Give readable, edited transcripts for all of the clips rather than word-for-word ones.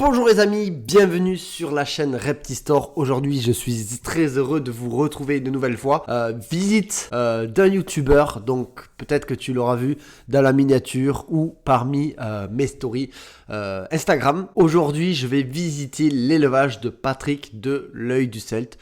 Bonjour les amis, bienvenue sur la chaîne Reptistore. Aujourd'hui je suis très heureux de vous retrouver une nouvelle fois. Visite d'un youtubeur, donc peut-être que tu l'auras vu dans la miniature ou parmi mes stories Instagram. Aujourd'hui je vais visiter l'élevage de Patrick de l'Œil du Celte.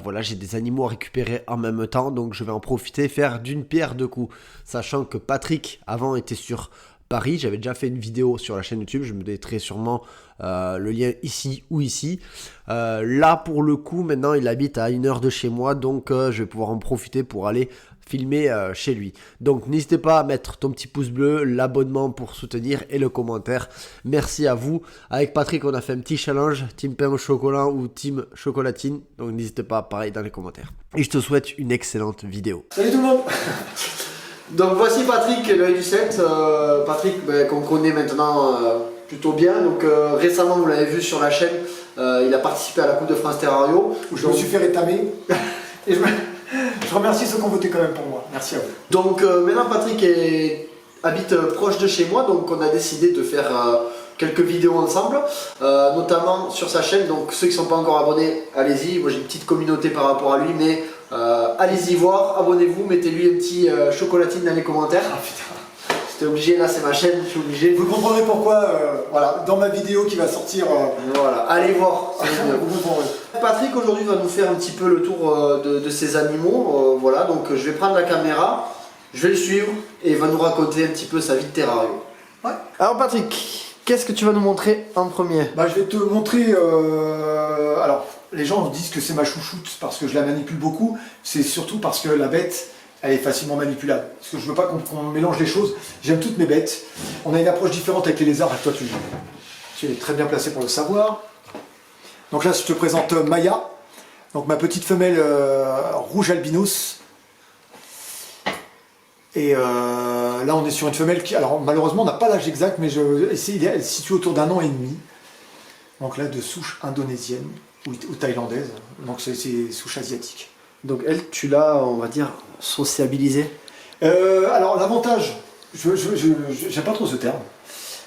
Voilà, j'ai des animaux à récupérer en même temps, donc je vais en profiter, faire d'une pierre deux coups. Sachant que Patrick avant était sur Paris, j'avais déjà fait une vidéo sur la chaîne YouTube, je me mettrai sûrement le lien ici ou ici. Là pour le coup maintenant il habite à 1 heure de chez moi, donc je vais pouvoir en profiter pour aller filmer chez lui. Donc n'hésitez pas à mettre ton petit pouce bleu, l'abonnement pour soutenir et le commentaire. Merci à vous. Avec Patrick on a fait un petit challenge, team pain au chocolat ou team chocolatine, donc n'hésitez pas pareil dans les commentaires. Et je te souhaite une excellente vidéo. Salut tout le monde. Donc voici Patrick, l'Œil du Celte. Patrick qu'on connaît maintenant plutôt bien. Donc récemment vous l'avez vu sur la chaîne, il a participé à la Coupe de France Terrario. Où je me suis fait rétamer. Et je remercie ceux qui ont voté quand même pour moi. Merci à vous. Donc maintenant Patrick habite proche de chez moi, donc on a décidé de faire quelques vidéos ensemble, notamment sur sa chaîne. Donc ceux qui ne sont pas encore abonnés, allez-y. Moi j'ai une petite communauté par rapport à lui, mais allez-y voir, abonnez-vous, mettez-lui un petit chocolatine dans les commentaires. Ah putain. J'étais obligé, là c'est ma chaîne, je suis obligé. Vous comprendrez pourquoi, voilà, dans ma vidéo qui va sortir. Voilà, allez voir. Vous comprendrez. Patrick aujourd'hui va nous faire un petit peu le tour de ses animaux. Voilà, donc je vais prendre la caméra, je vais le suivre et il va nous raconter un petit peu sa vie de terrario. Ouais. Alors Patrick, qu'est-ce que tu vas nous montrer en premier? Bah, je vais te montrer. Alors, les gens disent que c'est ma chouchoute parce que je la manipule beaucoup. C'est surtout parce que la bête, elle est facilement manipulable. Parce que je veux pas qu'on mélange les choses. J'aime toutes mes bêtes. On a une approche différente avec les lézards. Toi, tu es très bien placé pour le savoir. Donc là, je te présente Maya. Donc ma petite femelle rouge albinos. Et là, on est sur une femelle qui, alors malheureusement, on n'a pas l'âge exact, mais elle se situe autour d'1 an et demi. Donc là, de souche indonésienne ou thaïlandaise. Donc c'est souche asiatique. Donc elle, tu l'as, on va dire, sociabilisée. Alors l'avantage, j'aime pas trop ce terme.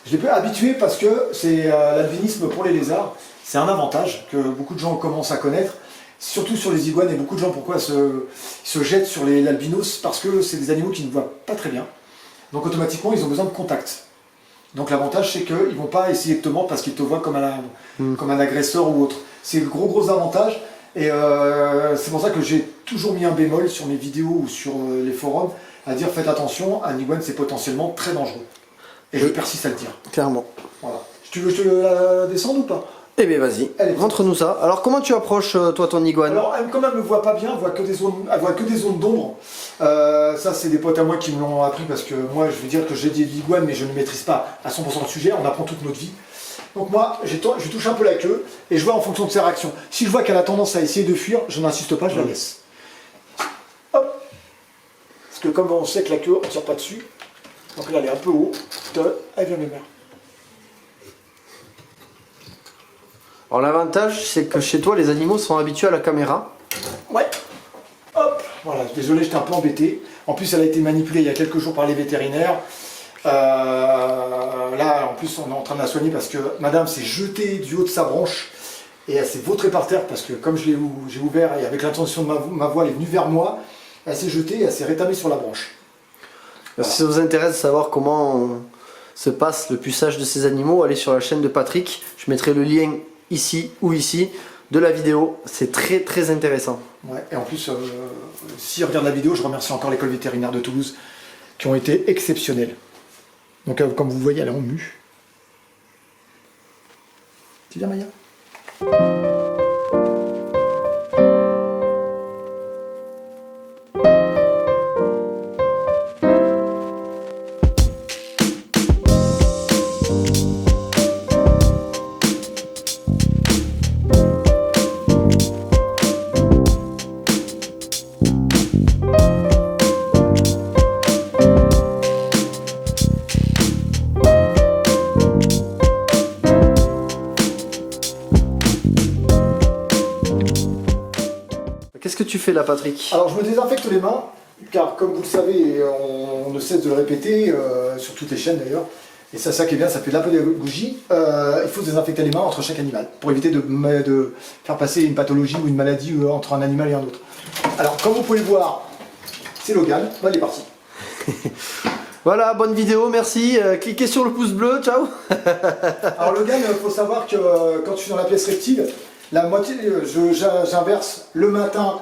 Je l'ai peu habitué parce que c'est l'albinisme pour les lézards. C'est un avantage que beaucoup de gens commencent à connaître. Surtout sur les iguanes, et beaucoup de gens pourquoi se jettent sur l'albinos, parce que c'est des animaux qui ne voient pas très bien. Donc automatiquement ils ont besoin de contact. Donc l'avantage c'est qu'ils ne vont pas essayer de te mordre parce qu'ils te voient comme un agresseur ou autre. C'est le gros avantage, et c'est pour ça que j'ai toujours mis un bémol sur mes vidéos ou sur les forums, à dire faites attention, un iguane c'est potentiellement très dangereux. Et je persiste à le dire. Clairement. Voilà. Tu veux que je te la descende ou pas? Eh bien vas-y, montre-nous ça. Alors comment tu approches toi ton iguane? Alors comme elle ne me voit pas bien, elle voit que des zones d'ombre. Ça c'est des potes à moi qui me l'ont appris parce que moi je vais dire que j'ai des iguanes mais je ne maîtrise pas à 100% le sujet, on apprend toute notre vie. Donc moi je touche un peu la queue et je vois en fonction de ses réactions. Si je vois qu'elle a tendance à essayer de fuir, je n'insiste pas, je la laisse. Hop. Parce que comme on sait que la queue on ne tire pas dessus, donc là elle est un peu haut, elle vient me mettre. Alors l'avantage c'est que chez toi les animaux sont habitués à la caméra. Ouais. Hop. Voilà, désolé, j'étais un peu embêté. En plus elle a été manipulée il y a quelques jours par les vétérinaires. Là en plus on est en train de la soigner parce que madame s'est jetée du haut de sa branche et elle s'est vautrée par terre parce que comme j'ai ouvert et avec l'intention de ma voix elle est venue vers moi, elle s'est jetée et elle s'est rétamée sur la branche. Voilà. Si ça vous intéresse de savoir comment se passe le puçage de ces animaux, allez sur la chaîne de Patrick, je mettrai le lien ici ou ici de la vidéo, c'est très intéressant. Ouais, et en plus, si regarde la vidéo, je remercie encore l'école vétérinaire de Toulouse qui ont été exceptionnels. Donc comme vous voyez, elle est en mue. Tu viens Maya? Qu'est-ce que tu fais là Patrick? Alors je me désinfecte les mains, car comme vous le savez, on ne cesse de le répéter, sur toutes les chaînes d'ailleurs, Et ça qui est bien, ça fait de la pédagogie. Il faut se désinfecter les mains entre chaque animal pour éviter de faire passer une pathologie ou une maladie entre un animal et un autre. Alors, comme vous pouvez le voir, c'est Logan. Bah, il est parti. Voilà, bonne vidéo, merci. Cliquez sur le pouce bleu, ciao. Alors Logan, il faut savoir que quand je suis dans la pièce reptile, la moitié, j'inverse. Le matin,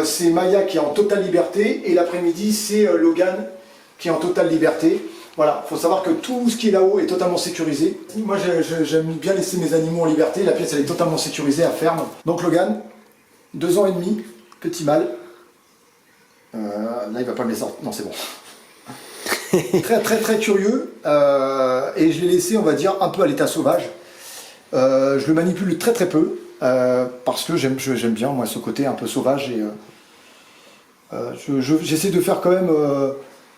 c'est Maya qui est en totale liberté et l'après-midi, c'est Logan qui est en totale liberté. Voilà, il faut savoir que tout ce qui est là-haut est totalement sécurisé. Moi, j'aime bien laisser mes animaux en liberté. La pièce, elle est totalement sécurisée, à ferme. Donc Logan, 2 ans et demi, petit mâle. Là, il va pas me les sortir. Non, c'est bon. Très curieux. Et je l'ai laissé, on va dire, un peu à l'état sauvage. Je le manipule très peu. Parce que j'aime bien, moi, ce côté un peu sauvage. Et j'essaie de faire quand même...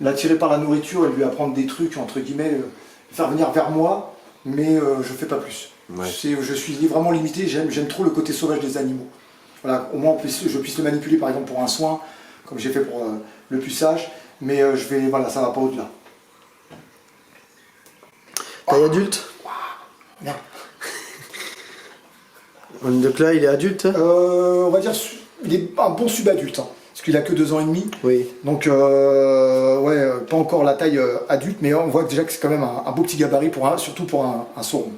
l'attirer par la nourriture et lui apprendre des trucs, entre guillemets, le faire venir vers moi, mais je fais pas plus. Ouais. Je suis vraiment limité, j'aime trop le côté sauvage des animaux. Voilà, au moins je puisse le manipuler par exemple pour un soin, comme j'ai fait pour le puçage, mais voilà, ça va pas au-delà. Taille adulte? Merde. Donc là, il est adulte? On va dire, il est un bon subadulte. Hein. Parce qu'il a que 2 ans et demi, oui. Donc ouais, pas encore la taille adulte, mais on voit déjà que c'est quand même un beau petit gabarit, surtout pour un sauron.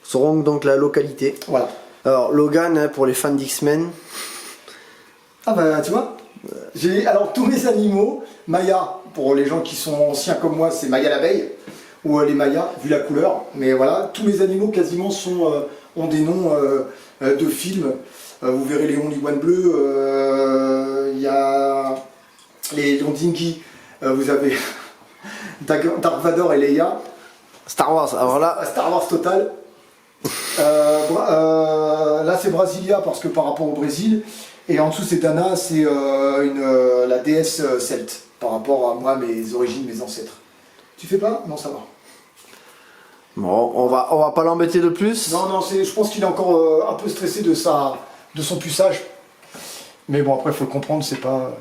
Sauron, donc la localité. Voilà. Alors Logan, hein, pour les fans d'X-Men. Ah bah tu vois, alors tous mes animaux, Maya, pour les gens qui sont anciens comme moi, c'est Maya l'abeille, ou les Mayas, vu la couleur, mais voilà, tous mes animaux quasiment ont des noms de films. Vous verrez Léon l'iguane bleu, il y a les Londingi, vous avez Dark Vador et Leia. Star Wars, alors là... Star Wars total. Là c'est Brasilia parce que par rapport au Brésil. Et en dessous c'est Dana, c'est la déesse celte, par rapport à moi, mes origines, mes ancêtres. Tu fais pas? Non, ça va. Bon, on va pas l'embêter de plus. Non, je pense qu'il est encore un peu stressé de son puçage. Mais bon, après, il faut le comprendre, c'est pas...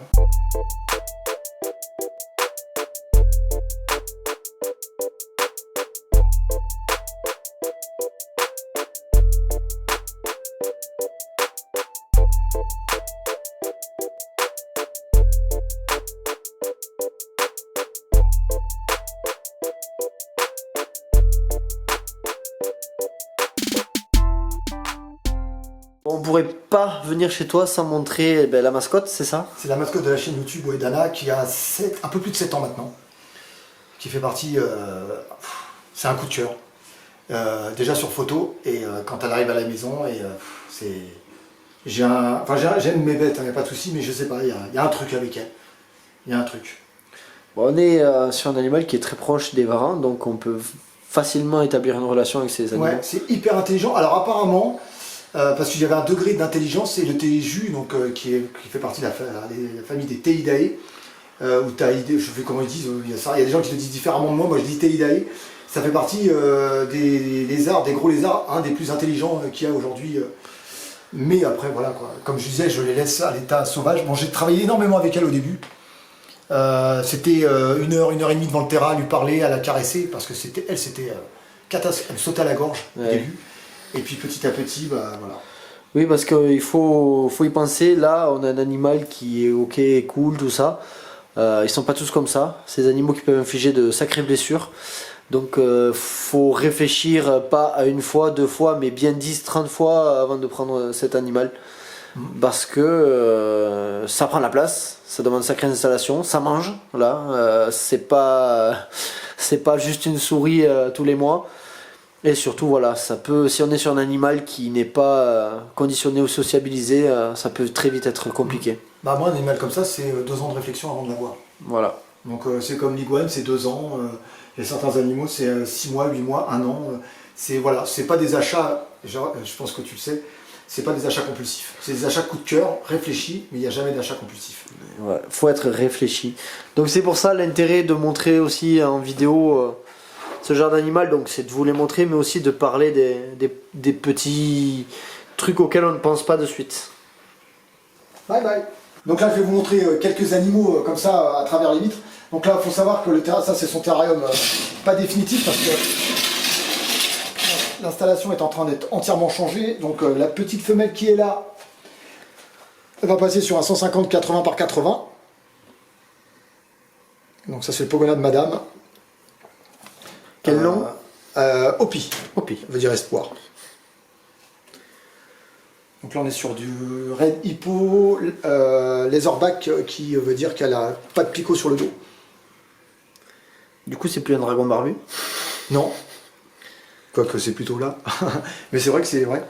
On pourrait pas venir chez toi sans montrer la mascotte, c'est ça? C'est la mascotte de la chaîne YouTube Oedana qui a un peu plus de 7 ans maintenant. Qui fait partie... c'est un coup de cœur. Déjà sur photo, et quand elle arrive à la maison, et c'est... J'aime mes bêtes, il n'y a pas de souci, mais je sais pas, il y a un truc avec elle. Il y a un truc. Bon, on est sur un animal qui est très proche des varans, donc on peut facilement établir une relation avec ces animaux. Ouais, c'est hyper intelligent. Alors apparemment... parce qu'il y avait un degré d'intelligence, c'est le téléju, donc qui fait partie de la famille des Teidae, ou Taïdé, je sais comment ils disent, il y a des gens qui le disent différemment de moi je dis Teidae. Ça fait partie des lézards, des gros lézards, un des plus intelligents qu'il y a aujourd'hui. Mais après, voilà, quoi. Comme je disais, je les laisse à l'état sauvage. Bon, j'ai travaillé énormément avec elle au début. C'était 1 heure, 1 heure et demie devant le terrain à lui parler, à la caresser, parce que c'était catastrophe, elle sautait à la gorge au début. Et puis petit à petit, bah voilà. Oui, parce qu'il faut y penser. Là, on a un animal qui est ok, cool, tout ça. Ils sont pas tous comme ça. Ces animaux qui peuvent infliger de sacrées blessures. Donc, faut réfléchir pas à 1 fois, 2 fois, mais bien 10, 30 fois avant de prendre cet animal. Parce que ça prend la place, ça demande sacrée installation, ça mange. Là, c'est pas juste une souris tous les mois. Et surtout, voilà, ça peut, si on est sur un animal qui n'est pas conditionné ou sociabilisé, ça peut très vite être compliqué. Bah moi, un animal comme ça, c'est 2 ans de réflexion avant de l'avoir. Voilà. Donc c'est comme l'iguane, c'est 2 ans. Il y a certains animaux, c'est 6 mois, 8 mois, 1 an. C'est pas des achats, je pense que tu le sais, c'est pas des achats compulsifs. C'est des achats coup de cœur, réfléchis, mais il n'y a jamais d'achat compulsif. Ouais, faut être réfléchi. Donc c'est pour ça l'intérêt de montrer aussi en vidéo... ce genre d'animal, donc c'est de vous les montrer, mais aussi de parler des petits trucs auxquels on ne pense pas de suite. Bye bye. Donc là, je vais vous montrer quelques animaux comme ça à travers les vitres. Donc là, il faut savoir que le terrain, ça c'est son terrarium pas définitif parce que l'installation est en train d'être entièrement changée. Donc la petite femelle qui est là, elle va passer sur un 150-80 par 80. Donc ça c'est le pogona de madame. Quel nom? Hopi. Hopi. Ça veut dire espoir. Donc là on est sur du Red Hippo Laserback qui veut dire qu'elle a pas de picot sur le dos. Du coup, c'est plus un dragon barbu? Non. Quoique c'est plutôt là. Mais c'est vrai que c'est vrai.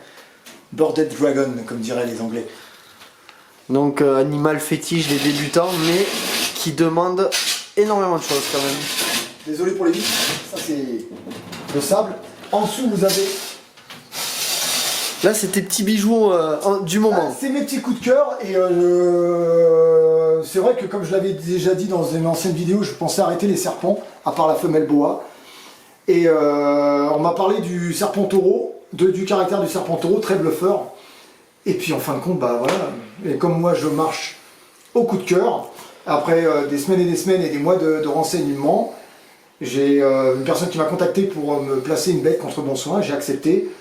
Birded Dragon, comme diraient les Anglais. Donc, animal fétiche des débutants, mais qui demande énormément de choses quand même. Désolé pour les vis. Ça c'est le sable. En dessous vous avez... Là, c'est tes petits bijoux du moment. C'est mes petits coups de cœur et c'est vrai que comme je l'avais déjà dit dans une ancienne vidéo, je pensais arrêter les serpents, à part la femelle boa. Et on m'a parlé du serpent taureau, du caractère du serpent taureau, très bluffeur. Et puis en fin de compte, bah voilà. Et comme moi je marche au coup de cœur, après des semaines et des mois de renseignements, j'ai une personne qui m'a contacté pour me placer une bête contre bon soin, j'ai accepté.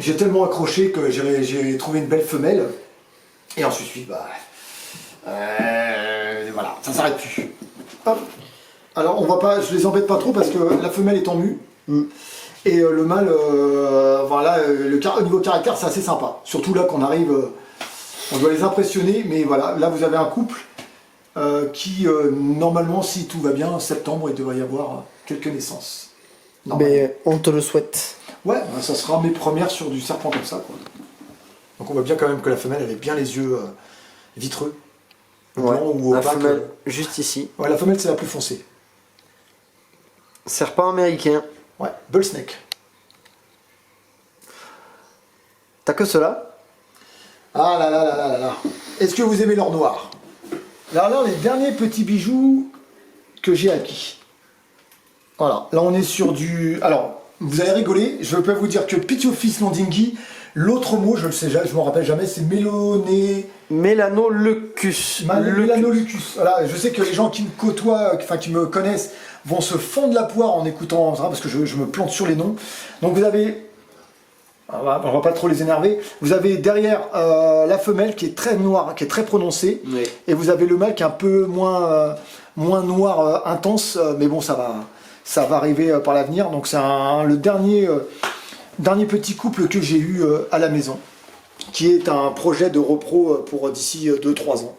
J'ai tellement accroché que j'ai trouvé une belle femelle. Et ensuite, bah, voilà, ça s'arrête plus. Hop. Alors, on va pas, je les embête pas trop parce que la femelle est en mue. Et le mâle, voilà, au niveau caractère, c'est assez sympa. Surtout là qu'on arrive, on doit les impressionner. Mais voilà, là vous avez un couple qui, normalement, si tout va bien, en septembre, il devrait y avoir quelques naissances. Mais on te le souhaite. Ouais, ça sera mes premières sur du serpent comme ça, quoi. Donc on voit bien quand même que la femelle elle avait bien les yeux vitreux. Ouais, ou la opaque, femelle juste ici. Ouais, la femelle c'est la plus foncée. Serpent américain. Ouais, bull snake. T'as que cela? Ah là là là là là là. Est-ce que vous aimez l'or noir? Alors là, les derniers petits bijoux que j'ai acquis. Voilà, là on est sur du... Alors, vous allez rigoler, je peux vous dire que Pithiophyes londingui, l'autre mot, je le sais, je m'en rappelle jamais, c'est Melanoleucus. Melanoleucus. Voilà, je sais que les gens qui me côtoient, enfin qui me connaissent, vont se fondre la poire en écoutant ça, parce que je me plante sur les noms. Donc vous avez, on va pas trop les énerver, vous avez derrière la femelle qui est très noire, qui est très prononcée, Oui. et vous avez le mâle qui est un peu moins noir intense, mais bon ça va arriver par l'avenir. Donc c'est le dernier petit couple que j'ai eu à la maison, qui est un projet de repro pour d'ici 2-3 ans.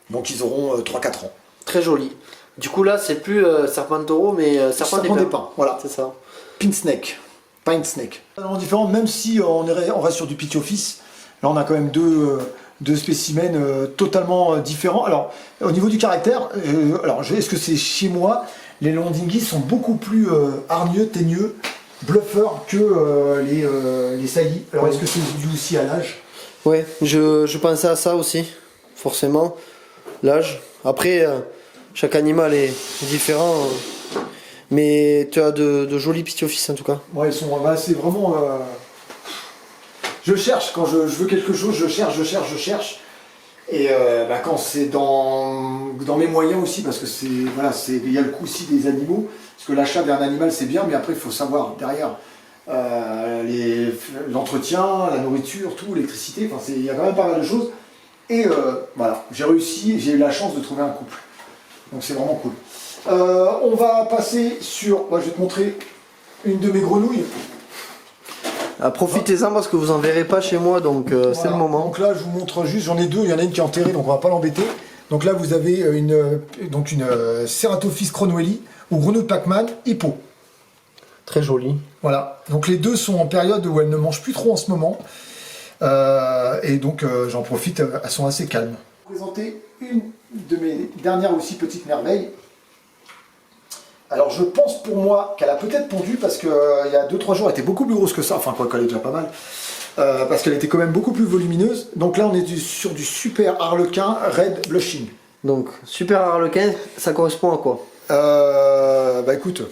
Donc ils auront 3-4 ans. Très joli. Du coup là c'est plus serpent taureau mais serpent des pins. Voilà. C'est ça. Pin snake. Pine snake. C'est différent, même si on reste sur du Pithiophyes, là on a quand même deux spécimens totalement différents. Alors au niveau du caractère, est-ce que c'est chez moi? Les londingis sont beaucoup plus hargneux, teigneux, bluffeurs que les saillies. Alors est-ce que c'est dû aussi à l'âge? Ouais, je pensais à ça aussi, forcément. L'âge. Après, chaque animal est différent. Mais tu as de jolis Pithiophyes en tout cas. Ouais, ils sont. Bah, c'est vraiment. Je cherche, quand je veux quelque chose, je cherche. Et quand c'est dans mes moyens aussi, parce que voilà, il y a le coût aussi des animaux, parce que l'achat d'un animal c'est bien, mais après il faut savoir derrière l'entretien, la nourriture, tout, l'électricité, enfin il y a quand même pas mal de choses. Et voilà, j'ai eu la chance de trouver un couple. Donc c'est vraiment cool. On va passer sur, je vais te montrer une de mes grenouilles. Profitez-en parce que vous en verrez pas chez moi, donc c'est le moment. Donc là je vous montre juste, j'en ai deux, il y en a une qui est enterrée, donc on va pas l'embêter. Donc là vous avez une Ceratophis chronoeli ou grenouille Pac-Man hippo. Très joli. Voilà, donc les deux sont en période où elles ne mangent plus trop en ce moment. Et donc j'en profite, elles sont assez calmes. Je vais vous présenter une de mes dernières aussi petites merveilles. Alors je pense pour moi qu'elle a peut-être pondu parce qu'il y a 2-3 jours elle était beaucoup plus grosse que ça, enfin quoi qu'elle est déjà pas mal, parce qu'elle était quand même beaucoup plus volumineuse. Donc là on est sur du super harlequin red blushing. Donc super harlequin, ça correspond à quoi? Bah écoute,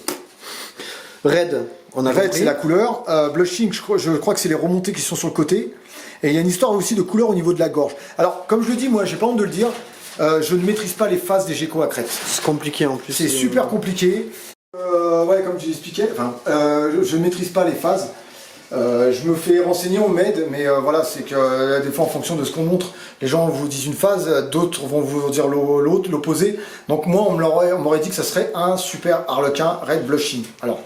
Red, on a red c'est la couleur, blushing je crois que c'est les remontées qui sont sur le côté, et il y a une histoire aussi de couleur au niveau de la gorge. Alors comme je le dis, moi j'ai pas honte de le dire, Je ne maîtrise pas les phases des geckos à crête. C'est compliqué en plus. C'est super compliqué. Ouais, comme tu l'expliquais, je ne maîtrise pas les phases. Je me fais renseigner, on m'aide, mais voilà, c'est que des fois en fonction de ce qu'on montre, les gens vous disent une phase, d'autres vont vous dire l'autre, l'opposé. Donc moi, on m'aurait dit que ça serait un super harlequin red blushing. Alors,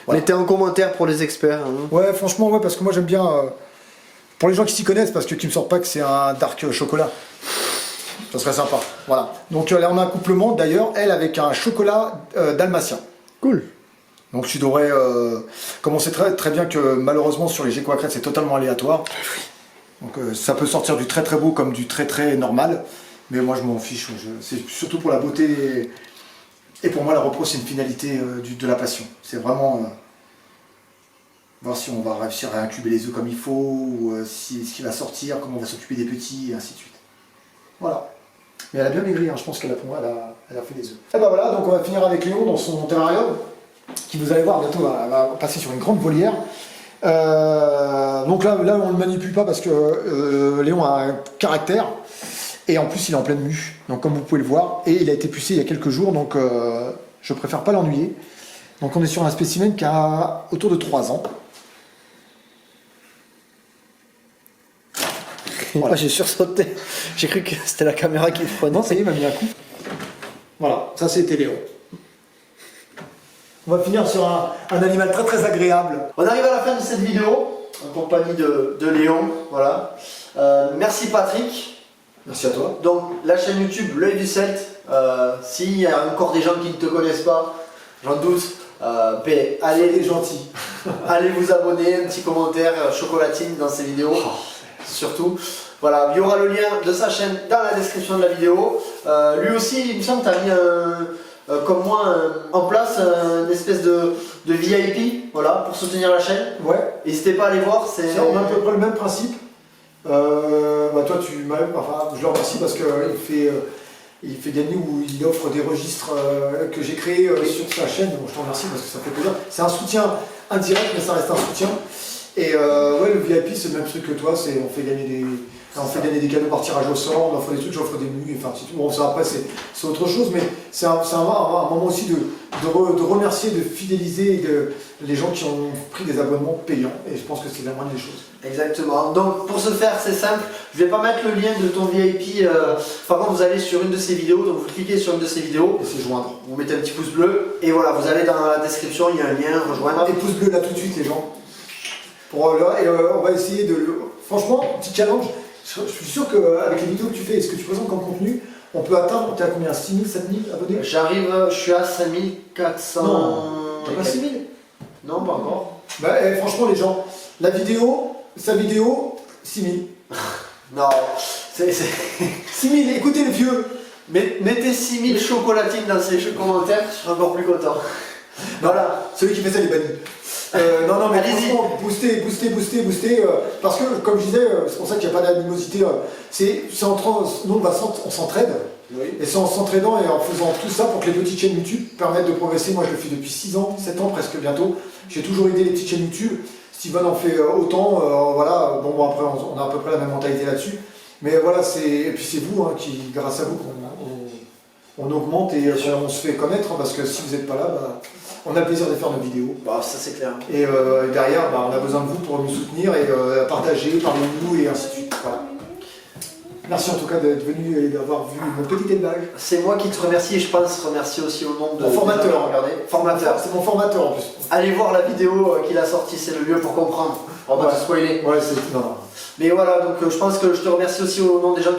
voilà. Mettez en commentaire pour les experts. Hein. Ouais, franchement, ouais, parce que moi j'aime bien. Pour les gens qui s'y connaissent, parce que tu me sors pas que c'est un dark chocolat. Ça serait sympa. Voilà. Donc là, on a un accouplement d'ailleurs, elle avec un chocolat dalmatien. Cool. Donc tu devrais, comme on sait très bien que malheureusement sur les geckos à crête c'est totalement aléatoire. Donc ça peut sortir du très très beau comme du très très normal. Mais moi je m'en fiche, c'est surtout pour la beauté et pour moi la repro c'est une finalité de la passion. C'est vraiment voir si on va réussir à incuber les œufs comme il faut, ou ce qui va sortir, comment on va s'occuper des petits et ainsi de suite. Voilà. Mais elle a bien maigri, hein. Je pense qu'elle a fait des œufs. Et ben voilà, donc on va finir avec Léon dans son terrarium, qui vous allez voir bientôt va passer sur une grande volière. Donc là on ne le manipule pas parce que Léon a un caractère, et en plus il est en pleine mue, donc comme vous pouvez le voir, et il a été pucé il y a quelques jours, donc je préfère pas l'ennuyer. Donc on est sur un spécimen qui a autour de 3 ans. Voilà. J'ai sursauté, j'ai cru que c'était la caméra qui prenait. Non, ça y est, il m'a mis un coup. Voilà, ça c'était Léon. On va finir sur un animal très très agréable. On arrive à la fin de cette vidéo, en compagnie de Léon. Voilà. Merci Patrick. Merci à toi. Donc la chaîne YouTube L'Œil du Celte, s'il y a encore des gens qui ne te connaissent pas, j'en doute, allez gentil. Allez vous abonner, un petit commentaire, chocolatine dans ces vidéos. Surtout, voilà, il y aura le lien de sa chaîne dans la description de la vidéo. Lui aussi, il me semble que tu as mis, comme moi, en place une espèce de VIP, voilà, pour soutenir la chaîne. Ouais. N'hésitez pas à aller voir. On a à peu près le même principe. Toi, je le remercie parce qu'il fait gagner, ou il offre des registres que j'ai créés sur sa chaîne. Donc je te remercie parce que ça fait plaisir. C'est un soutien indirect, mais ça reste un soutien. Et ouais, le VIP c'est le même truc que toi, on fait gagner des cadeaux par tirage au sort, on offre des trucs, j'offre des menus, enfin c'est tout. Bon, ça après c'est autre chose, mais c'est un moment aussi de remercier, de fidéliser les gens qui ont pris des abonnements payants, et je pense que c'est la moindre des choses. Exactement. Donc pour ce faire, c'est simple, je vais pas mettre le lien de ton VIP, par contre vous allez sur une de ces vidéos, donc vous cliquez sur une de ces vidéos, et c'est joindre. Vous mettez un petit pouce bleu, et voilà, vous allez dans la description, il y a un lien, rejoindre. Et pouce bleu là tout de suite les gens. On va essayer franchement, petit challenge, je suis sûr qu'avec les vidéos que tu fais et ce que tu présentes comme contenu, on peut atteindre, t'es à combien, 6 000, 7 000 abonnés? Je suis à 5400... Non, t'es pas 6 000? Non, pas encore. Bah, franchement les gens, sa vidéo, 6 000. Non, c'est... 6 000, écoutez les vieux. Mettez 6000 chocolatines dans ces commentaires, je serai encore plus content. Voilà, celui qui fait ça il est banni. Non, mais franchement, booster, parce que, comme je disais, c'est pour ça qu'il n'y a pas d'animosité. Nous, on s'entraide, oui. Et c'est en s'entraidant et en faisant tout ça pour que les petites chaînes YouTube permettent de progresser. Moi, je le fais depuis 6 ans, 7 ans presque bientôt. J'ai toujours aidé les petites chaînes YouTube. Steven en fait autant, voilà. Bon, après, on a à peu près la même mentalité là-dessus. Mais voilà, et puis c'est vous, hein, grâce à vous, on augmente et on se fait connaître, hein, parce que si vous n'êtes pas là, on a le plaisir de faire nos vidéos. Bah, ça c'est clair. Et derrière, on a besoin de vous pour nous soutenir et partager, parler de nous et ainsi de suite. Voilà. Merci en tout cas d'être venu et d'avoir vu mon petit élevage. C'est moi qui te remercie et je pense remercier aussi au nom de mon formateur. Regardez, formateur. C'est mon formateur en plus. Allez voir la vidéo qu'il a sortie, c'est le mieux pour comprendre. On va te spoiler. Ouais, c'est non. Mais voilà, donc je pense que je te remercie aussi au nom des gens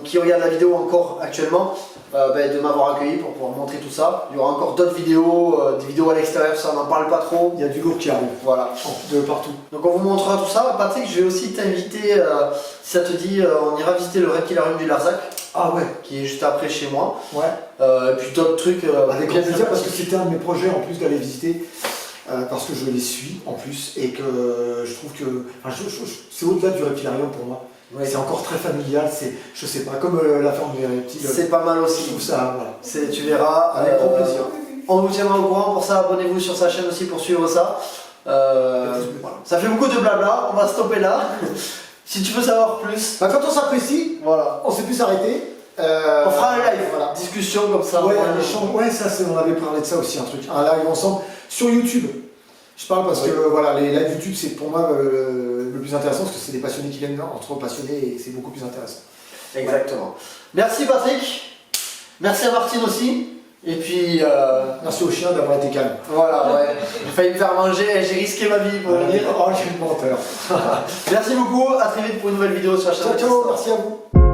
qui regardent la vidéo encore actuellement. De m'avoir accueilli pour pouvoir montrer tout ça. Il y aura encore d'autres vidéos, des vidéos à l'extérieur, ça on n'en parle pas trop. Il y a du lourd qui arrive. Voilà. De partout. Donc on vous montrera tout ça. Patrick, je vais aussi t'inviter, si ça te dit, on ira visiter le Reptilarium du Larzac. Ah ouais. Qui est juste après chez moi. Ouais. Et puis d'autres trucs. Avec grand plaisir, parce que c'était un de mes projets en plus d'aller visiter. Parce que je les suis en plus et que je trouve que. C'est au-delà du Reptilarium pour moi. Ouais. C'est encore très familial, je sais pas, comme la ferme des reptiles. C'est pas mal aussi. Je trouve ça, voilà. Tu verras. Avec grand plaisir. On vous tiendra au courant, pour ça abonnez-vous sur sa chaîne aussi pour suivre ça. Voilà. Ça fait beaucoup de blabla, on va stopper là. Si tu veux savoir plus. Quand on s'apprécie, voilà. On sait plus s'arrêter. On fera un live, voilà. discussion comme ça. Ouais, un échange. Ouais, ça, on avait parlé de ça aussi, un truc. Un live ensemble sur YouTube. Je parle parce que voilà, les lives YouTube, c'est pour moi le plus intéressant parce que c'est des passionnés qui viennent entre passionnés et c'est beaucoup plus intéressant. Exactement. Merci Patrick. Merci à Martine aussi. Et puis. Merci au chien d'avoir été calme. Voilà, ouais. J'ai failli me faire manger, j'ai risqué ma vie pour venir. Oh, quel menteur. Merci beaucoup, à très vite pour une nouvelle vidéo sur la chaîne. Ciao, ciao, merci à vous.